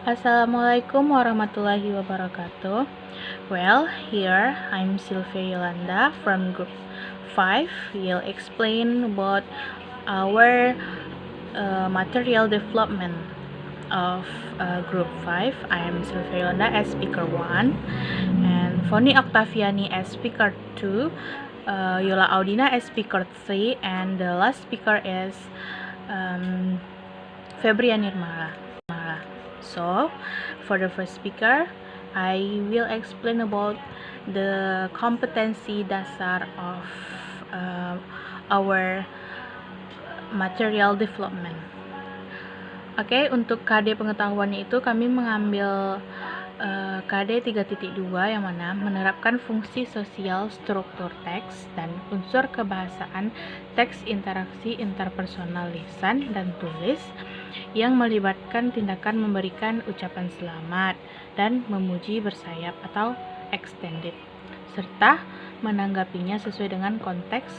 Assalamualaikum warahmatullahi wabarakatuh. Well, here I'm Sylvia Yolanda from Group 5. We'll explain about our material development of Group 5. I am Sylvia Yolanda as Speaker 1 and Foni Octaviani as Speaker 2, Yola Audina as Speaker 3, and the last speaker is Febria Nirmala. So, for the first speaker, I will explain about the kompetensi dasar of our material development. Oke, untuk KD pengetahuannya itu kami mengambil KD 3.2 yang mana menerapkan fungsi sosial struktur teks dan unsur kebahasaan teks interaksi interpersonal lisan dan tulis yang melibatkan tindakan memberikan ucapan selamat dan memuji bersayap atau extended, serta menanggapinya sesuai dengan konteks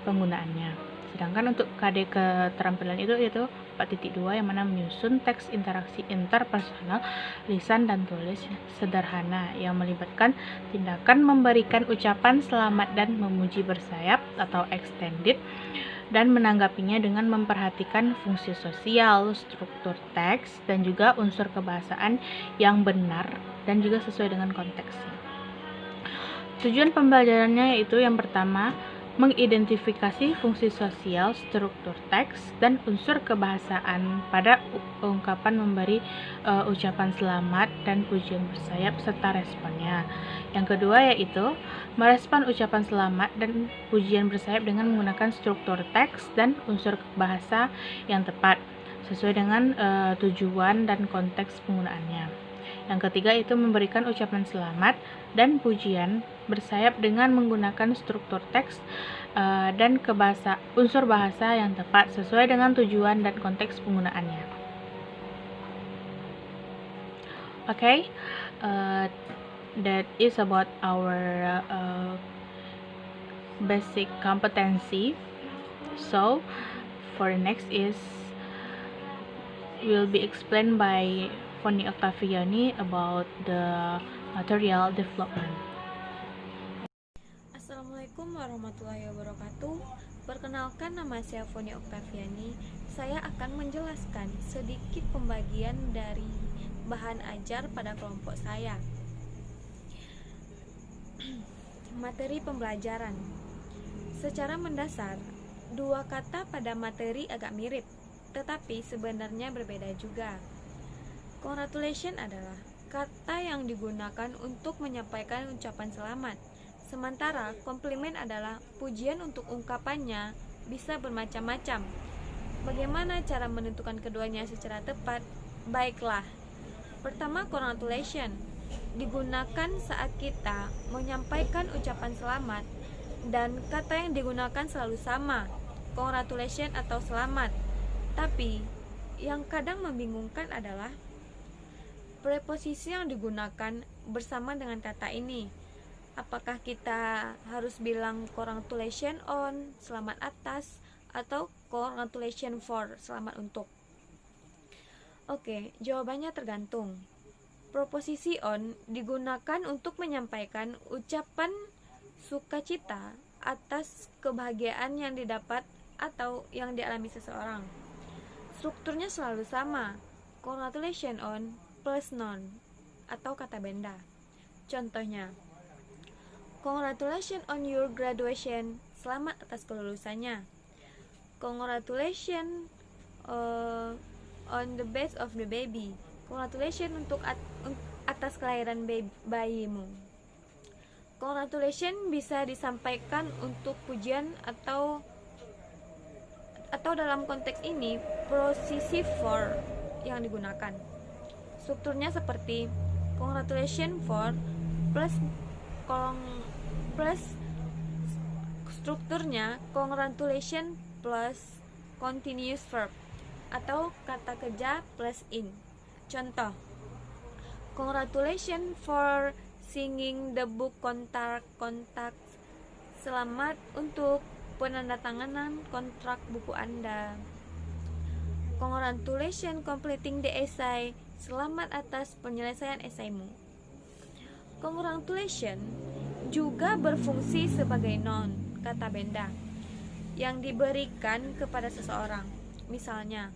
penggunaannya. Sedangkan untuk KD keterampilan itu 4.2 yang mana menyusun teks interaksi interpersonal lisan dan tulis sederhana yang melibatkan tindakan memberikan ucapan selamat dan memuji bersayap atau extended dan menanggapinya dengan memperhatikan fungsi sosial, struktur teks, dan juga unsur kebahasaan yang benar dan juga sesuai dengan konteksnya. Tujuan pembelajarannya yaitu yang pertama, mengidentifikasi fungsi sosial, struktur teks, dan unsur kebahasaan pada ungkapan memberi ucapan selamat dan pujian bersayap serta responnya. Yang kedua yaitu merespon ucapan selamat dan pujian bersayap dengan menggunakan struktur teks dan unsur bahasa yang tepat sesuai dengan tujuan dan konteks penggunaannya. Yang ketiga itu memberikan ucapan selamat dan pujian bersayap dengan menggunakan struktur teks dan unsur bahasa yang tepat sesuai dengan tujuan dan konteks penggunaannya. Okay, that is about our basic competency. So, for the next is will be explained by Foni Octaviani about the material development. Assalamualaikum warahmatullahi wabarakatuh. Perkenalkan, nama saya Foni Octaviani. Saya akan menjelaskan sedikit pembagian dari bahan ajar pada kelompok saya. Materi pembelajaran. Secara mendasar, dua kata pada materi agak mirip, tetapi sebenarnya berbeda juga. Congratulations adalah kata yang digunakan untuk menyampaikan ucapan selamat, sementara komplimen adalah pujian untuk ungkapannya bisa bermacam-macam. Bagaimana cara menentukan keduanya secara tepat? Baiklah. Pertama, congratulations digunakan saat kita menyampaikan ucapan selamat dan kata yang digunakan selalu sama, congratulations atau selamat. Tapi yang kadang membingungkan adalah preposisi yang digunakan bersama dengan kata ini. Apakah kita harus bilang congratulations on, selamat atas, atau congratulations for, selamat untuk? Oke, jawabannya tergantung. Preposisi on digunakan untuk menyampaikan ucapan sukacita atas kebahagiaan yang didapat atau yang dialami seseorang. Strukturnya selalu sama, congratulations on plus noun atau kata benda. Contohnya, congratulations on your graduation, selamat atas kelulusannya. Congratulations on the birth of the baby, congratulations untuk atas kelahiran bayimu. Congratulations bisa disampaikan untuk pujian atau dalam konteks ini posisi for yang digunakan. Strukturnya seperti congratulations for plus strukturnya congratulations plus continuous verb atau kata kerja plus in. Contoh, congratulations for singing the book contract. Selamat untuk penandatanganan kontrak buku Anda. Congratulations completing the essay Selamat atas penyelesaian esaimu. Congratulations juga berfungsi sebagai noun, kata benda, yang diberikan kepada seseorang. Misalnya,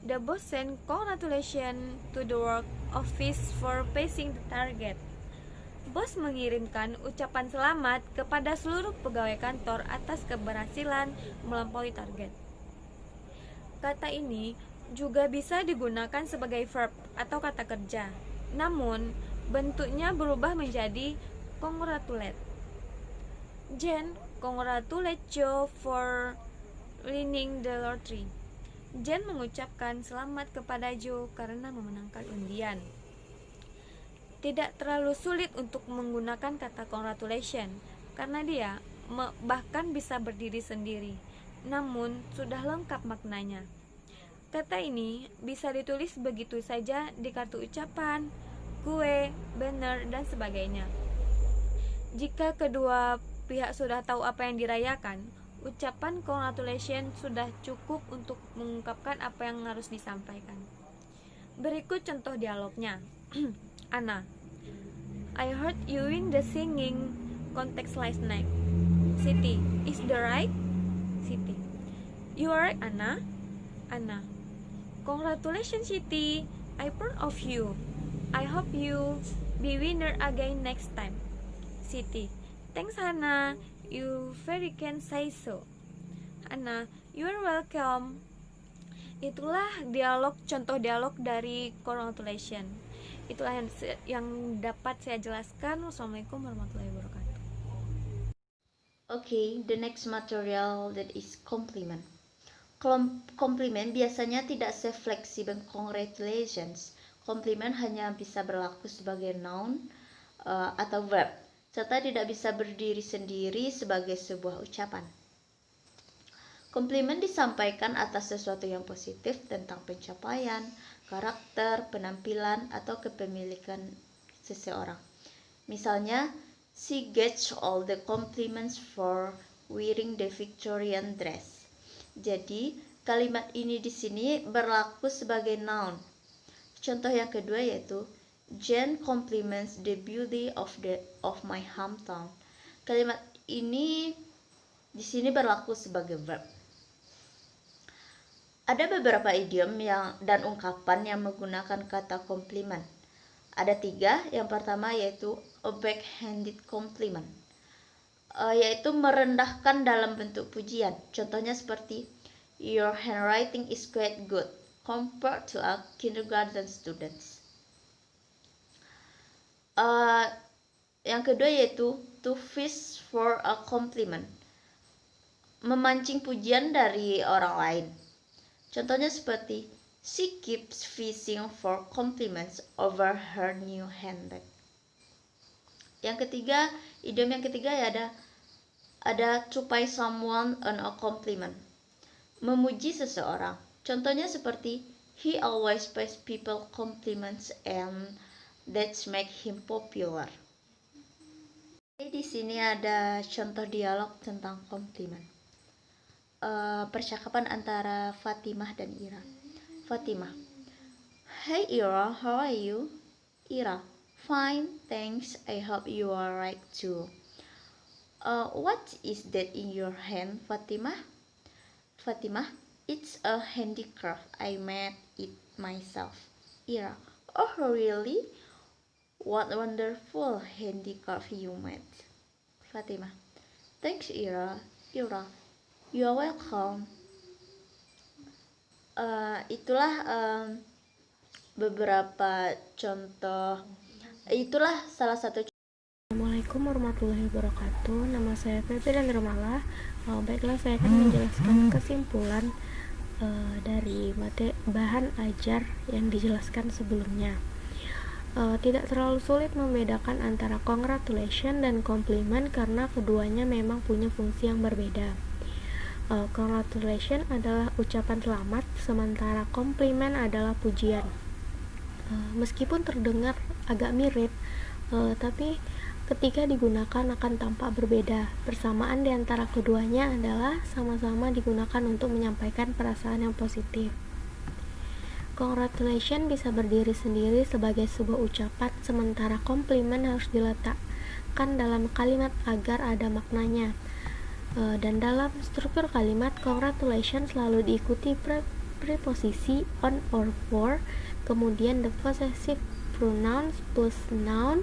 the boss sent congratulations to the work office for passing the target. Bos mengirimkan ucapan selamat kepada seluruh pegawai kantor atas keberhasilan melampaui target. Kata ini juga bisa digunakan sebagai verb atau kata kerja, namun bentuknya berubah menjadi congratulate. Jen congratulate Joe for winning the lottery. Jen mengucapkan selamat kepada Joe karena memenangkan undian. Tidak terlalu sulit untuk menggunakan kata congratulation karena dia bahkan bisa berdiri sendiri, namun sudah lengkap maknanya. Kata ini bisa ditulis begitu saja di kartu ucapan, kue, banner, dan sebagainya. Jika kedua pihak sudah tahu apa yang dirayakan, ucapan congratulations sudah cukup untuk mengungkapkan apa yang harus disampaikan. Berikut contoh dialognya. Anna, I heard you in the singing contest last night. Siti, is that right? Siti, you are right, Anna. Anna, congratulations, Siti. I'm proud of you. I hope you be winner again next time. Siti, thanks, Hannah. You very can say so. Anna, you are welcome. Itulah contoh dialog dari congratulations. Itulah yang dapat saya jelaskan. Wassalamualaikum warahmatullahi wabarakatuh. Okay, the next material that is compliment. Compliment biasanya tidak se-fleksibel congratulations. Compliment hanya bisa berlaku sebagai noun atau verb, serta tidak bisa berdiri sendiri sebagai sebuah ucapan. Komplimen disampaikan atas sesuatu yang positif tentang pencapaian, karakter, penampilan, atau kepemilikan seseorang. Misalnya, she gets all the compliments for wearing the Victorian dress. Jadi, kalimat ini di sini berlaku sebagai noun. Contoh yang kedua yaitu Jen compliments the beauty of my hometown. Kalimat ini di sini berlaku sebagai verb. Ada beberapa idiom dan ungkapan yang menggunakan kata komplimen. Ada 3. Yang pertama yaitu a backhanded compliment, yaitu merendahkan dalam bentuk pujian. Contohnya seperti your handwriting is quite good compared to a kindergarten students. Yang kedua yaitu to fish for a compliment, memancing pujian dari orang lain. Contohnya seperti she keeps fishing for compliments over her new handbag. Yang ketiga, idiom yang ketiga ya ada to pay someone a compliment, memuji seseorang. Contohnya seperti he always pays people compliments and that's make him popular. Di sini ada contoh dialog tentang komplimen. Percakapan antara Fatimah dan Ira. Fatimah, hey Ira, how are you? Ira, fine, thanks. I hope you are right too. What is that in your hand, Fatimah? Fatimah, it's a handicraft. I made it myself. Ira, oh really? What wonderful handicraft you made. Fatimah, thanks Ira. Ira, you are welcome. Itulah beberapa contoh. Itulah salah satu. Assalamualaikum warahmatullahi wabarakatuh. Nama saya Pepe dan Romala. Baiklah, saya akan menjelaskan kesimpulan dari bahan ajar yang dijelaskan sebelumnya. Tidak terlalu sulit membedakan antara congratulation dan compliment karena keduanya memang punya fungsi yang berbeda. Congratulation adalah ucapan selamat, sementara compliment adalah pujian. Meskipun terdengar agak mirip, tapi ketika digunakan akan tampak berbeda. Persamaan di antara keduanya adalah sama-sama digunakan untuk menyampaikan perasaan yang positif. Congratulations bisa berdiri sendiri sebagai sebuah ucapan, sementara komplimen harus diletakkan dalam kalimat agar ada maknanya. Dan dalam struktur kalimat, congratulations selalu diikuti preposisi on or for, kemudian the possessive pronouns plus noun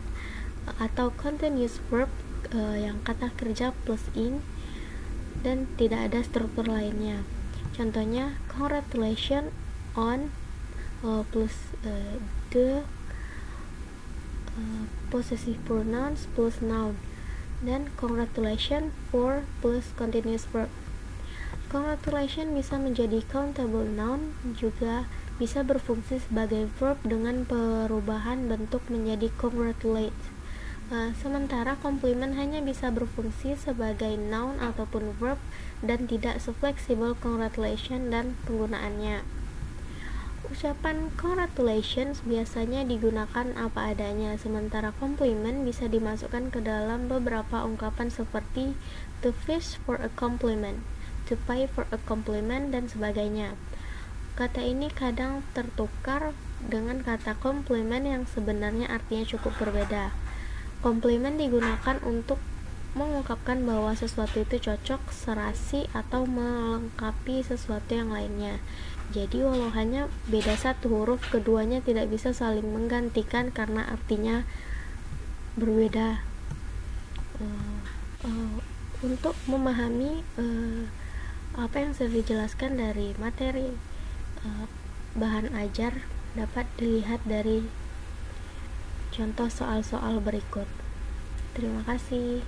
atau continuous verb yang kata kerja plus ing, dan tidak ada struktur lainnya. Contohnya, congratulations on plus the possessive pronouns plus noun, dan congratulations for plus continuous verb. Congratulations bisa menjadi countable noun, juga bisa berfungsi sebagai verb dengan perubahan bentuk menjadi congratulate. Sementara komplimen hanya bisa berfungsi sebagai noun ataupun verb dan tidak sefleksibel congratulations dan penggunaannya. Ucapan congratulations biasanya digunakan apa adanya, sementara komplimen bisa dimasukkan ke dalam beberapa ungkapan seperti to fish for a compliment, to pay for a compliment, dan sebagainya. Kata ini kadang tertukar dengan kata komplimen yang sebenarnya artinya cukup berbeda. Komplimen digunakan untuk mengungkapkan bahwa sesuatu itu cocok, serasi, atau melengkapi sesuatu yang lainnya. Jadi walau hanya beda satu huruf, keduanya tidak bisa saling menggantikan karena artinya berbeda. Untuk memahami apa yang sudah dijelaskan dari materi bahan ajar dapat dilihat dari contoh soal-soal berikut. Terima kasih.